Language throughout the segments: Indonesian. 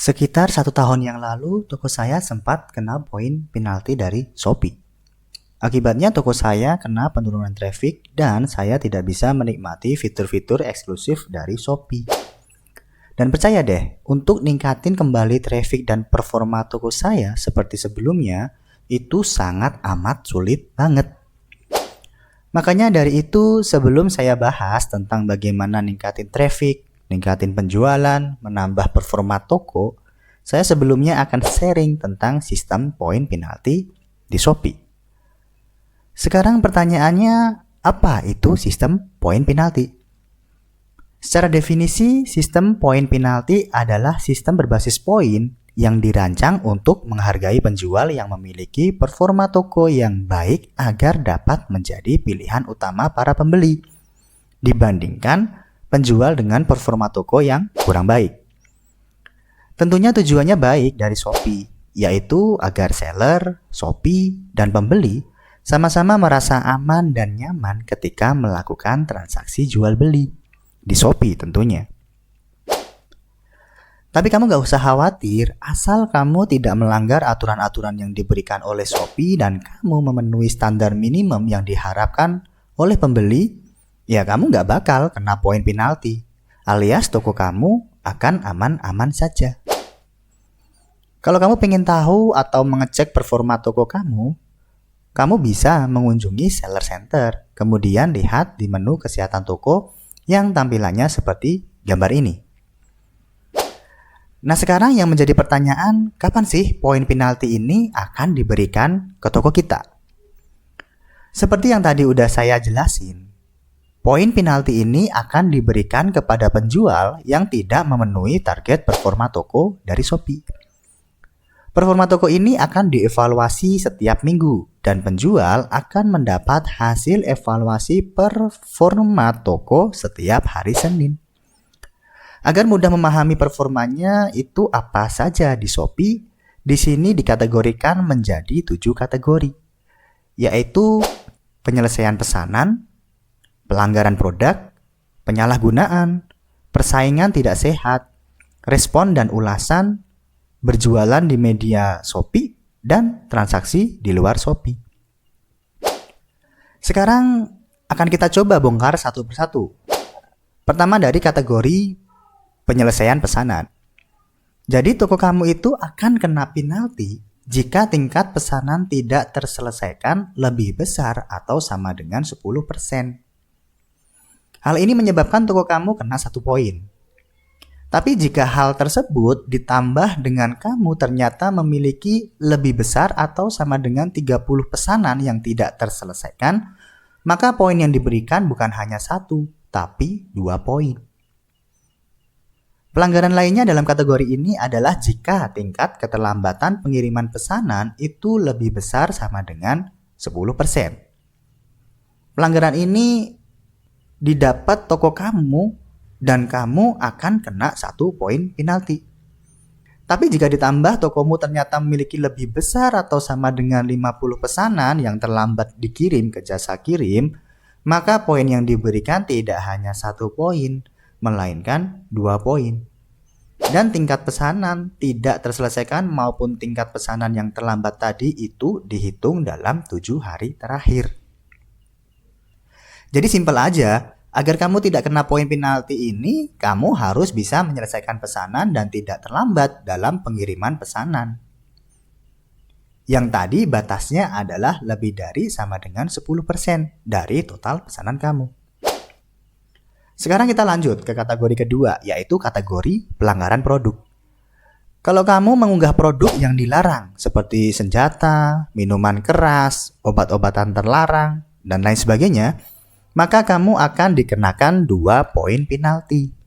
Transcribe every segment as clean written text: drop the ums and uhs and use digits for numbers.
Sekitar 1 tahun yang lalu, toko saya sempat kena poin penalti dari Shopee. Akibatnya toko saya kena penurunan traffic dan saya tidak bisa menikmati fitur-fitur eksklusif dari Shopee. Dan percaya deh, untuk ningkatin kembali traffic dan performa toko saya seperti sebelumnya, itu sangat amat sulit banget. Makanya dari itu, sebelum saya bahas tentang bagaimana ningkatin traffic, ningkatin penjualan, menambah performa toko, saya sebelumnya akan sharing tentang sistem poin penalti di Shopee. Sekarang pertanyaannya, apa itu sistem poin penalti? Secara definisi, sistem poin penalti adalah sistem berbasis poin yang dirancang untuk menghargai penjual yang memiliki performa toko yang baik agar dapat menjadi pilihan utama para pembeli, dibandingkan penjual dengan performa toko yang kurang baik. Tentunya tujuannya baik dari Shopee, yaitu agar seller, Shopee, dan pembeli sama-sama merasa aman dan nyaman ketika melakukan transaksi jual beli di Shopee tentunya. Tapi kamu gak usah khawatir, asal kamu tidak melanggar aturan-aturan yang diberikan oleh Shopee dan kamu memenuhi standar minimum yang diharapkan oleh pembeli, ya kamu gak bakal kena poin penalti, alias toko kamu akan aman-aman saja. Kalau kamu pengen tahu atau mengecek performa toko kamu bisa mengunjungi seller center, kemudian lihat di menu kesehatan toko yang tampilannya seperti gambar ini. Nah sekarang yang menjadi pertanyaan, kapan sih poin penalti ini akan diberikan ke toko kita? Seperti yang tadi udah saya jelasin, poin penalti ini akan diberikan kepada penjual yang tidak memenuhi target performa toko dari Shopee. Performa toko ini akan dievaluasi setiap minggu dan penjual akan mendapat hasil evaluasi performa toko setiap hari Senin. Agar mudah memahami performanya itu apa saja di Shopee, di sini dikategorikan menjadi 7 kategori, yaitu penyelesaian pesanan, pelanggaran produk, penyalahgunaan, persaingan tidak sehat, respon dan ulasan, berjualan di media Shopee, dan transaksi di luar Shopee. Sekarang akan kita coba bongkar satu persatu. Pertama dari kategori penyelesaian pesanan. Jadi toko kamu itu akan kena penalti jika tingkat pesanan tidak terselesaikan lebih besar atau sama dengan 10%. Hal ini menyebabkan toko kamu kena 1 poin. Tapi jika hal tersebut ditambah dengan kamu ternyata memiliki lebih besar atau sama dengan 30 pesanan yang tidak terselesaikan, maka poin yang diberikan bukan hanya 1, tapi 2 poin. Pelanggaran lainnya dalam kategori ini adalah jika tingkat keterlambatan pengiriman pesanan itu lebih besar sama dengan 10%. Pelanggaran ini didapat toko kamu dan kamu akan kena 1 poin penalti. Tapi jika ditambah tokomu ternyata memiliki lebih besar atau sama dengan 50 pesanan yang terlambat dikirim ke jasa kirim, maka poin yang diberikan tidak hanya 1 poin, melainkan 2 poin. Dan tingkat pesanan tidak terselesaikan maupun tingkat pesanan yang terlambat tadi itu dihitung dalam 7 hari terakhir. Jadi simpel aja, agar kamu tidak kena poin penalti ini, kamu harus bisa menyelesaikan pesanan dan tidak terlambat dalam pengiriman pesanan. Yang tadi batasnya adalah lebih dari sama dengan 10% dari total pesanan kamu. Sekarang kita lanjut ke kategori kedua, yaitu kategori pelanggaran produk. Kalau kamu mengunggah produk yang dilarang seperti senjata, minuman keras, obat-obatan terlarang, dan lain sebagainya, maka kamu akan dikenakan 2 poin penalti.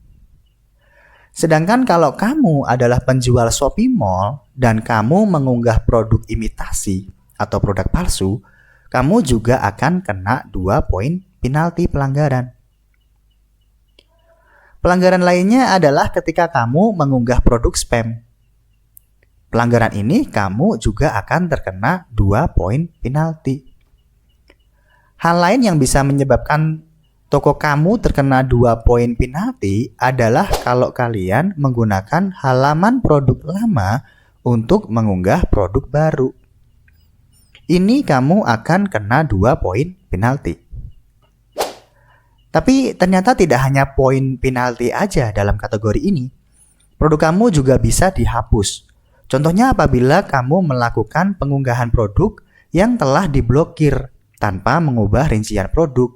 Sedangkan kalau kamu adalah penjual Shopee Mall dan kamu mengunggah produk imitasi atau produk palsu, kamu juga akan kena 2 poin penalti pelanggaran. Pelanggaran lainnya adalah ketika kamu mengunggah produk spam. Pelanggaran ini kamu juga akan terkena 2 poin penalti. Hal lain yang bisa menyebabkan toko kamu terkena 2 poin penalti adalah kalau kalian menggunakan halaman produk lama untuk mengunggah produk baru. Ini kamu akan kena 2 poin penalti. Tapi ternyata tidak hanya poin penalti aja dalam kategori ini. Produk kamu juga bisa dihapus. Contohnya apabila kamu melakukan pengunggahan produk yang telah diblokir tanpa mengubah rincian produk.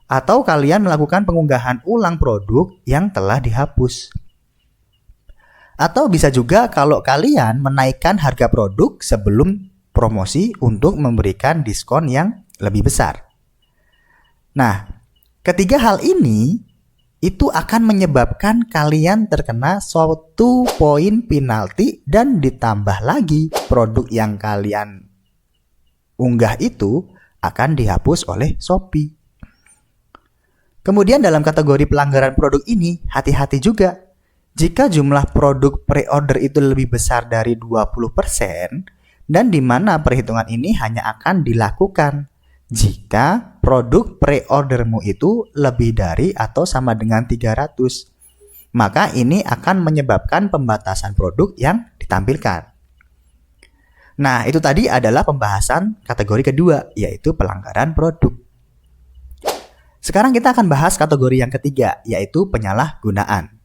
Atau kalian melakukan pengunggahan ulang produk yang telah dihapus. Atau bisa juga kalau kalian menaikkan harga produk sebelum promosi untuk memberikan diskon yang lebih besar. Nah, ketiga hal ini itu akan menyebabkan kalian terkena suatu poin penalti dan ditambah lagi produk yang kalian unggah itu akan dihapus oleh Shopee. Kemudian dalam kategori pelanggaran produk ini, hati-hati juga. Jika jumlah produk pre-order itu lebih besar dari 20% dan di mana perhitungan ini hanya akan dilakukan jika produk pre-ordermu itu lebih dari atau sama dengan 300, maka ini akan menyebabkan pembatasan produk yang ditampilkan. Nah, itu tadi adalah pembahasan kategori kedua, yaitu pelanggaran produk. Sekarang kita akan bahas kategori yang ketiga, yaitu penyalahgunaan.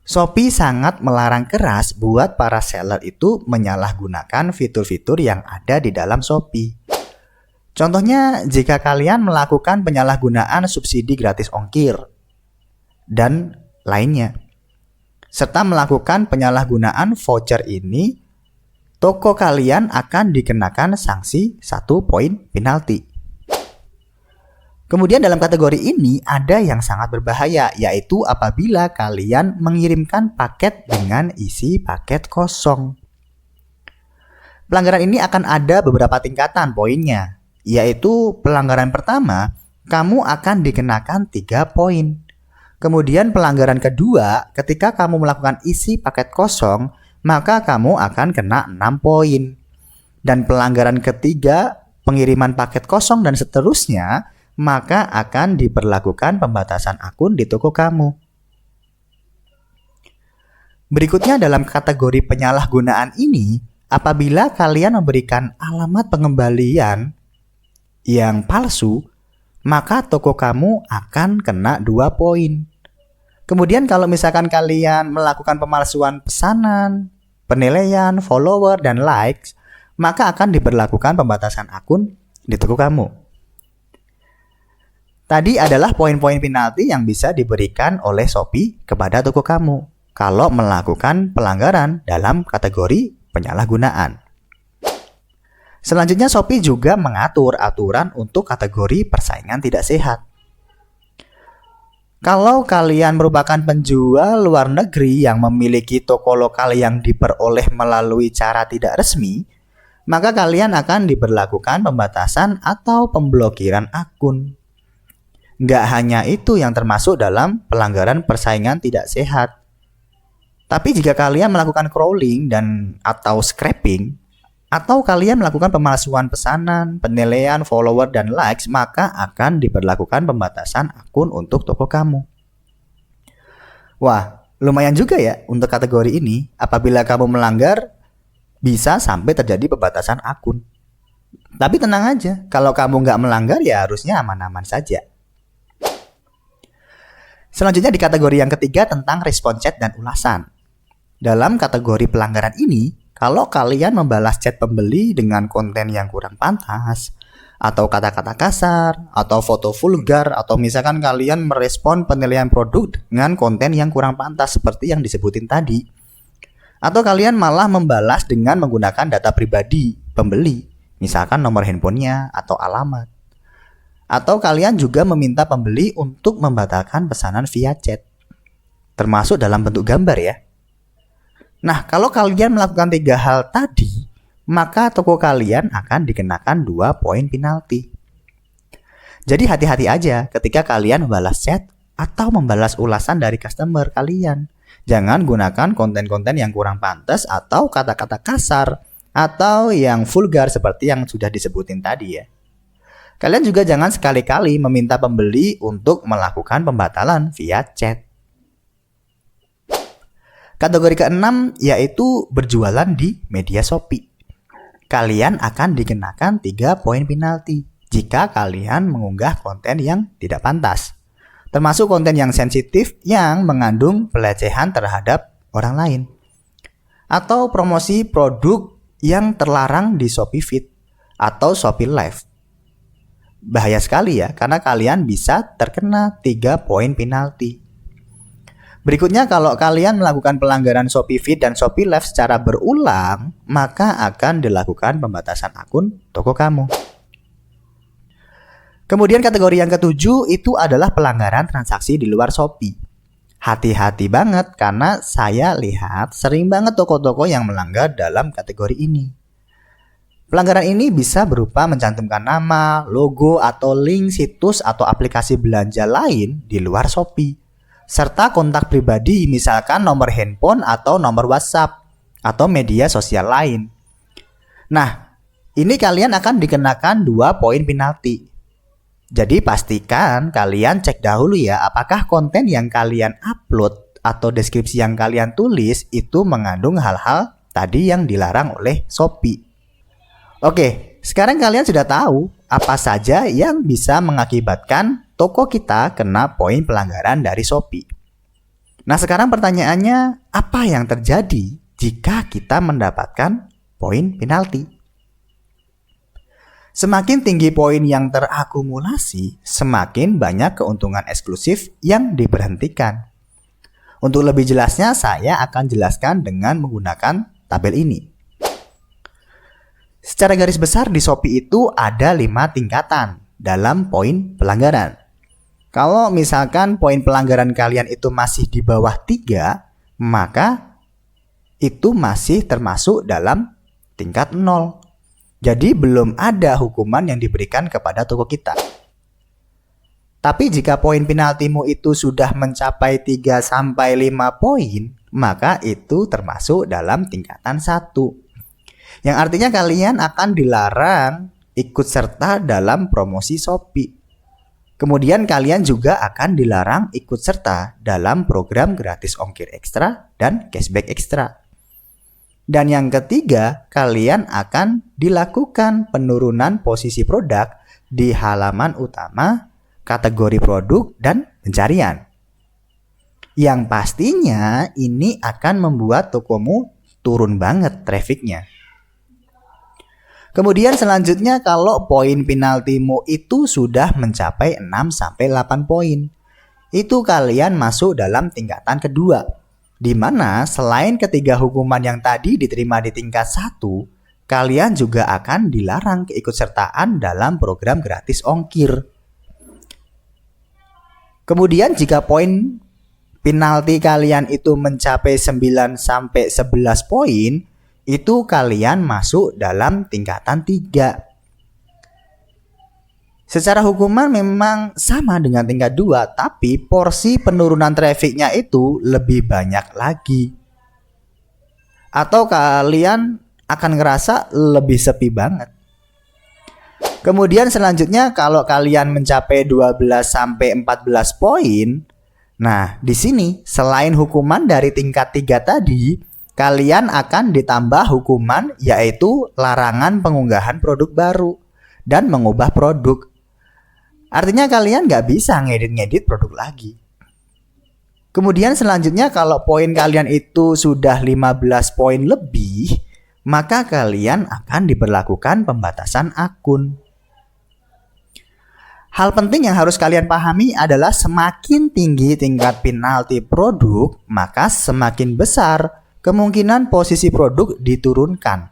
Shopee sangat melarang keras buat para seller itu menyalahgunakan fitur-fitur yang ada di dalam Shopee. Contohnya, jika kalian melakukan penyalahgunaan subsidi gratis ongkir dan lainnya, serta melakukan penyalahgunaan voucher ini, toko kalian akan dikenakan sanksi 1 poin penalti. Kemudian dalam kategori ini ada yang sangat berbahaya, yaitu apabila kalian mengirimkan paket dengan isi paket kosong. Pelanggaran ini akan ada beberapa tingkatan poinnya, yaitu pelanggaran pertama, kamu akan dikenakan 3 poin. Kemudian pelanggaran kedua, ketika kamu melakukan isi paket kosong, maka kamu akan kena 6 poin. Dan pelanggaran ketiga, pengiriman paket kosong dan seterusnya, maka akan diberlakukan pembatasan akun di toko kamu. Berikutnya dalam kategori penyalahgunaan ini, apabila kalian memberikan alamat pengembalian yang palsu, maka toko kamu akan kena 2 poin. Kemudian kalau misalkan kalian melakukan pemalsuan pesanan, penilaian, follower, dan likes, maka akan diberlakukan pembatasan akun di toko kamu. Tadi adalah poin-poin penalti yang bisa diberikan oleh Shopee kepada toko kamu kalau melakukan pelanggaran dalam kategori penyalahgunaan. Selanjutnya Shopee juga mengatur aturan untuk kategori persaingan tidak sehat. Kalau kalian merupakan penjual luar negeri yang memiliki toko lokal yang diperoleh melalui cara tidak resmi, maka kalian akan diberlakukan pembatasan atau pemblokiran akun. Nggak hanya itu yang termasuk dalam pelanggaran persaingan tidak sehat. Tapi jika kalian melakukan crawling dan atau scraping, atau kalian melakukan pemalsuan pesanan, penilaian, follower, dan likes, maka akan diberlakukan pembatasan akun untuk toko kamu. Wah, lumayan juga ya untuk kategori ini. Apabila kamu melanggar, bisa sampai terjadi pembatasan akun. Tapi tenang aja, kalau kamu nggak melanggar ya harusnya aman-aman saja. Selanjutnya di kategori yang ketiga tentang respon chat dan ulasan. Dalam kategori pelanggaran ini, kalau kalian membalas chat pembeli dengan konten yang kurang pantas, atau kata-kata kasar, atau foto vulgar, atau misalkan kalian merespon penilaian produk dengan konten yang kurang pantas seperti yang disebutin tadi, atau kalian malah membalas dengan menggunakan data pribadi pembeli, misalkan nomor handphonenya atau alamat. Atau kalian juga meminta pembeli untuk membatalkan pesanan via chat, termasuk dalam bentuk gambar ya. Nah, kalau kalian melakukan 3 hal tadi, maka toko kalian akan dikenakan 2 poin penalti. Jadi hati-hati aja ketika kalian membalas chat atau membalas ulasan dari customer kalian. Jangan gunakan konten-konten yang kurang pantas atau kata-kata kasar atau yang vulgar seperti yang sudah disebutin tadi ya. Kalian juga jangan sekali-kali meminta pembeli untuk melakukan pembatalan via chat. Kategori keenam yaitu berjualan di media Shopee. Kalian akan dikenakan 3 poin penalti jika kalian mengunggah konten yang tidak pantas, termasuk konten yang sensitif yang mengandung pelecehan terhadap orang lain, atau promosi produk yang terlarang di Shopee Feed atau Shopee Live. Bahaya sekali ya, karena kalian bisa terkena 3 poin penalti. Berikutnya, kalau kalian melakukan pelanggaran Shopee Feed dan Shopee Live secara berulang, maka akan dilakukan pembatasan akun toko kamu. Kemudian kategori yang ketujuh itu adalah pelanggaran transaksi di luar Shopee. Hati-hati banget karena saya lihat sering banget toko-toko yang melanggar dalam kategori ini. Pelanggaran ini bisa berupa mencantumkan nama, logo, atau link situs atau aplikasi belanja lain di luar Shopee, serta kontak pribadi misalkan nomor handphone atau nomor WhatsApp atau media sosial lain. Nah, ini kalian akan dikenakan 2 poin penalti. Jadi pastikan kalian cek dahulu ya apakah konten yang kalian upload atau deskripsi yang kalian tulis itu mengandung hal-hal tadi yang dilarang oleh Shopee. Oke, sekarang kalian sudah tahu apa saja yang bisa mengakibatkan toko kita kena poin pelanggaran dari Shopee. Nah, sekarang pertanyaannya, apa yang terjadi jika kita mendapatkan poin penalti? Semakin tinggi poin yang terakumulasi, semakin banyak keuntungan eksklusif yang diberhentikan. Untuk lebih jelasnya, saya akan jelaskan dengan menggunakan tabel ini. Secara garis besar di Shopee itu ada 5 tingkatan dalam poin pelanggaran. Kalau misalkan poin pelanggaran kalian itu masih di bawah 3, maka itu masih termasuk dalam tingkat 0. Jadi belum ada hukuman yang diberikan kepada toko kita. Tapi jika poin penaltimu itu sudah mencapai 3-5 poin, maka itu termasuk dalam tingkatan 1. Yang artinya kalian akan dilarang ikut serta dalam promosi Shopee. Kemudian kalian juga akan dilarang ikut serta dalam program gratis ongkir ekstra dan cashback ekstra. Dan yang ketiga, kalian akan dilakukan penurunan posisi produk di halaman utama, kategori produk, dan pencarian. Yang pastinya ini akan membuat tokomu turun banget trafficnya. Kemudian selanjutnya kalau poin penaltimu itu sudah mencapai 6-8 poin, itu kalian masuk dalam tingkatan kedua, di mana selain ketiga hukuman yang tadi diterima di tingkat 1, kalian juga akan dilarang keikutsertaan dalam program gratis ongkir. Kemudian jika poin penalti kalian itu mencapai 9-11 poin, itu kalian masuk dalam tingkatan 3. Secara hukuman memang sama dengan tingkat 2, tapi porsi penurunan trafficnya itu lebih banyak lagi. Atau kalian akan ngerasa lebih sepi banget. Kemudian selanjutnya kalau kalian mencapai 12-14 poin, nah di sini selain hukuman dari tingkat 3 tadi, kalian akan ditambah hukuman yaitu larangan pengunggahan produk baru dan mengubah produk. Artinya kalian nggak bisa ngedit-ngedit produk lagi. Kemudian selanjutnya kalau poin kalian itu sudah 15 poin lebih, maka kalian akan diberlakukan pembatasan akun. Hal penting yang harus kalian pahami adalah semakin tinggi tingkat penalti produk, maka semakin besar kemungkinan posisi produk diturunkan.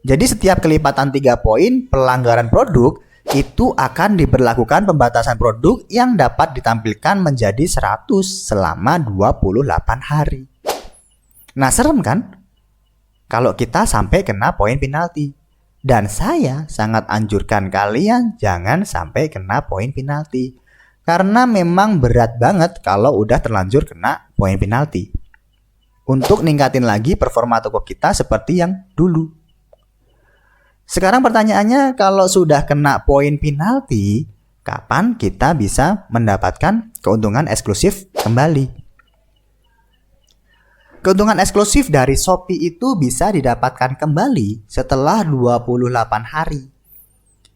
Jadi setiap kelipatan 3 poin pelanggaran produk itu akan diberlakukan pembatasan produk yang dapat ditampilkan menjadi 100 selama 28 hari. Nah, serem kan? Kalau kita sampai kena poin penalti. Dan saya sangat anjurkan kalian jangan sampai kena poin penalti. Karena memang berat banget kalau udah terlanjur kena poin penalti. Untuk ningkatin lagi performa toko kita seperti yang dulu. Sekarang pertanyaannya, kalau sudah kena poin penalti, kapan kita bisa mendapatkan keuntungan eksklusif kembali? Keuntungan eksklusif dari Shopee itu bisa didapatkan kembali setelah 28 hari.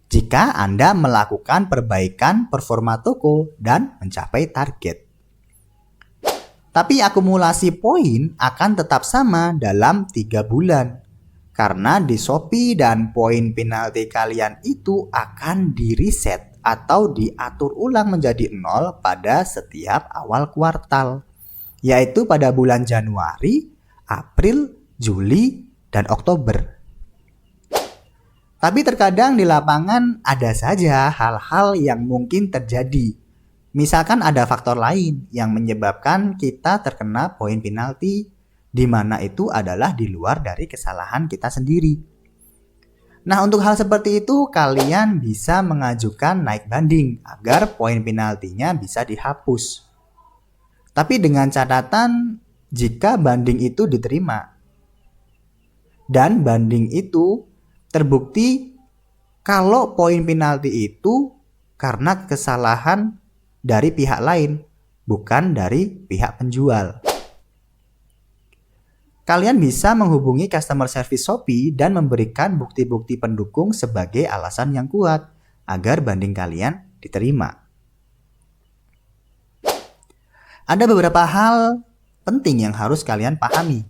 Jika Anda melakukan perbaikan performa toko dan mencapai target. Tapi akumulasi poin akan tetap sama dalam 3 bulan. Karena di Shopee dan poin penalti kalian itu akan di-reset atau diatur ulang menjadi 0 pada setiap awal kuartal. Yaitu pada bulan Januari, April, Juli, dan Oktober. Tapi terkadang di lapangan ada saja hal-hal yang mungkin terjadi. Misalkan ada faktor lain yang menyebabkan kita terkena poin penalti, di mana itu adalah di luar dari kesalahan kita sendiri. Nah, untuk hal seperti itu kalian bisa mengajukan naik banding agar poin penaltinya bisa dihapus. Tapi dengan catatan jika banding itu diterima. Dan banding itu terbukti kalau poin penalti itu karena kesalahan dari pihak lain, bukan dari pihak penjual. Kalian bisa menghubungi customer service Shopee dan memberikan bukti-bukti pendukung sebagai alasan yang kuat agar banding kalian diterima. Ada beberapa hal penting yang harus kalian pahami.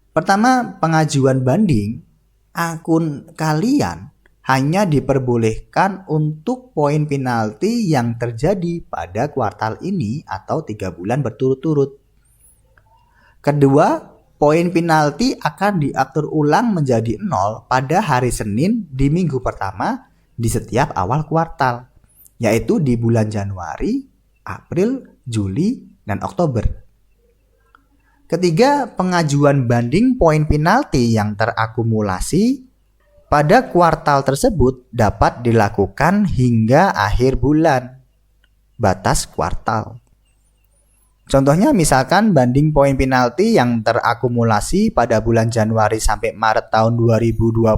Pertama, pengajuan banding akun kalian hanya diperbolehkan untuk poin penalti yang terjadi pada kuartal ini atau 3 bulan berturut-turut. Kedua, poin penalti akan diatur ulang menjadi 0 pada hari Senin di minggu pertama di setiap awal kuartal, yaitu di bulan Januari, April, Juli, dan Oktober. Ketiga, pengajuan banding poin penalti yang terakumulasi pada kuartal tersebut dapat dilakukan hingga akhir bulan, batas kuartal. Contohnya misalkan banding poin penalti yang terakumulasi pada bulan Januari sampai Maret tahun 2022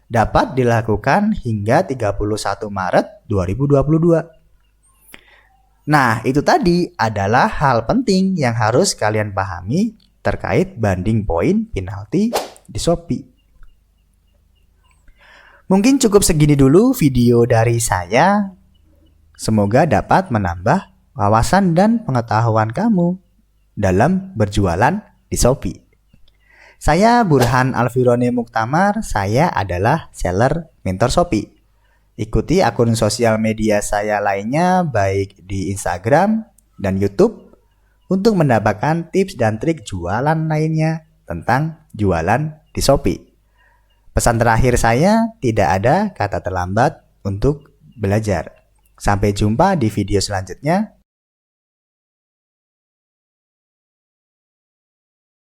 dapat dilakukan hingga 31 Maret 2022. Nah, itu tadi adalah hal penting yang harus kalian pahami terkait banding poin penalti di Shopee. Mungkin cukup segini dulu video dari saya. Semoga dapat menambah wawasan dan pengetahuan kamu dalam berjualan di Shopee. Saya Burhan Alfironi Muktamar, saya adalah seller mentor Shopee. Ikuti akun sosial media saya lainnya baik di Instagram dan YouTube untuk mendapatkan tips dan trik jualan lainnya tentang jualan di Shopee. Pesan terakhir saya, tidak ada kata terlambat untuk belajar. Sampai jumpa di video selanjutnya.